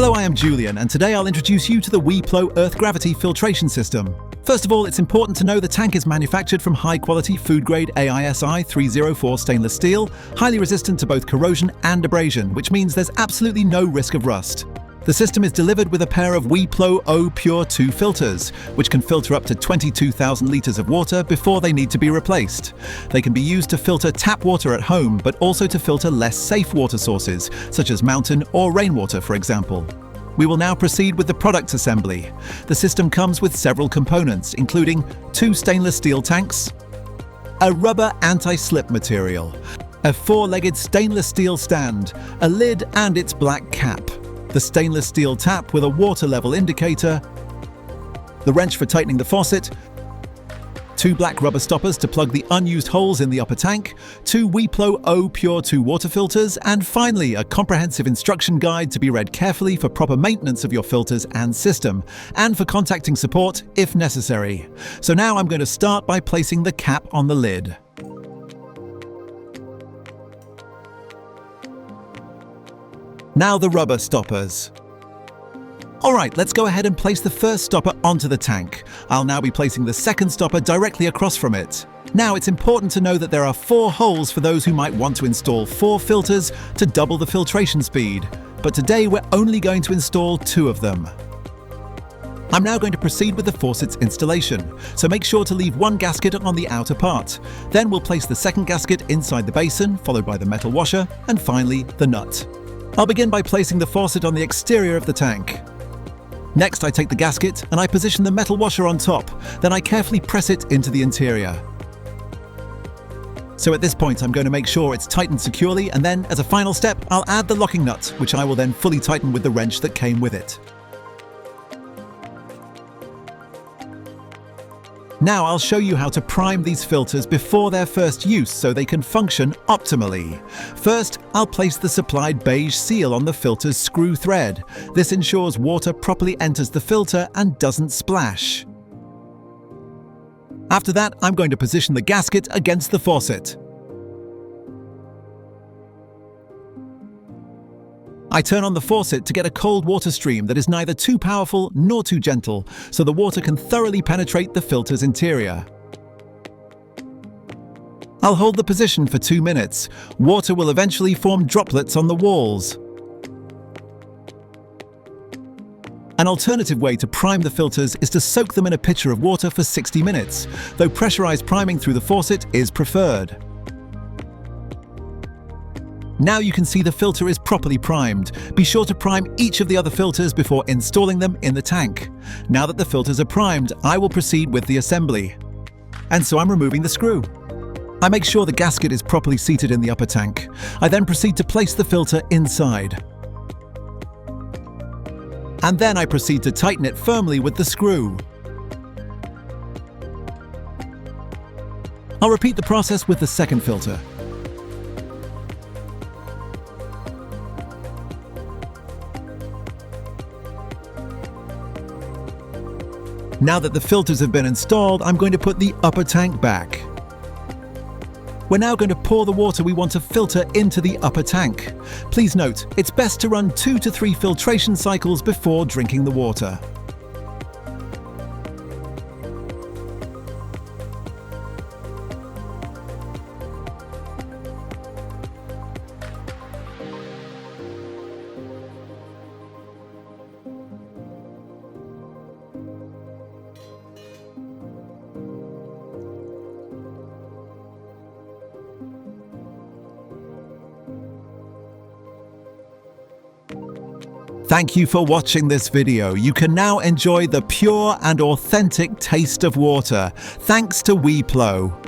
Hello, I am Julian, and today I'll introduce you to the Weeplow Earth Gravity Filtration System. First of all, it's important to know the tank is manufactured from high-quality food-grade AISI 304 stainless steel, highly resistant to both corrosion and abrasion, which means there's absolutely no risk of rust. The system is delivered with a pair of Weeplow O Pure 2 filters, which can filter up to 22,000 litres of water before they need to be replaced. They can be used to filter tap water at home, but also to filter less safe water sources, such as mountain or rainwater, for example. We will now proceed with the product assembly. The system comes with several components, including 2 stainless steel tanks, a rubber anti-slip material, a 4-legged stainless steel stand, a lid and its black cap, the stainless steel tap with a water level indicator, the wrench for tightening the faucet, 2 black rubber stoppers to plug the unused holes in the upper tank, 2 Weeplow O Pure 2 water filters, and finally a comprehensive instruction guide to be read carefully for proper maintenance of your filters and system, and for contacting support if necessary. So now I'm going to start by placing the cap on the lid. Now the rubber stoppers. Alright, let's go ahead and place the first stopper onto the tank. I'll now be placing the second stopper directly across from it. Now it's important to know that there are 4 holes for those who might want to install 4 filters to double the filtration speed, but today we're only going to install 2 of them. I'm now going to proceed with the faucet's installation, so make sure to leave 1 gasket on the outer part. Then we'll place the second gasket inside the basin, followed by the metal washer, and finally the nut. I'll begin by placing the faucet on the exterior of the tank. Next, I take the gasket and I position the metal washer on top, then I carefully press it into the interior. So at this point, I'm going to make sure it's tightened securely, and then, as a final step, I'll add the locking nut, which I will then fully tighten with the wrench that came with it. Now I'll show you how to prime these filters before their first use so they can function optimally. First, I'll place the supplied beige seal on the filter's screw thread. This ensures water properly enters the filter and doesn't splash. After that, I'm going to position the gasket against the faucet. I turn on the faucet to get a cold water stream that is neither too powerful nor too gentle, so the water can thoroughly penetrate the filter's interior. I'll hold the position for 2 minutes. Water will eventually form droplets on the walls. An alternative way to prime the filters is to soak them in a pitcher of water for 60 minutes, though pressurized priming through the faucet is preferred. Now you can see the filter is properly primed. Be sure to prime each of the other filters before installing them in the tank. Now that the filters are primed, I will proceed with the assembly. And so I'm removing the screw. I make sure the gasket is properly seated in the upper tank. I then proceed to place the filter inside. And then I proceed to tighten it firmly with the screw. I'll repeat the process with the second filter. Now that the filters have been installed, I'm going to put the upper tank back. We're now going to pour the water we want to filter into the upper tank. Please note, it's best to run 2 to 3 filtration cycles before drinking the water. Thank you for watching this video. You can now enjoy the pure and authentic taste of water, thanks to Weeplow.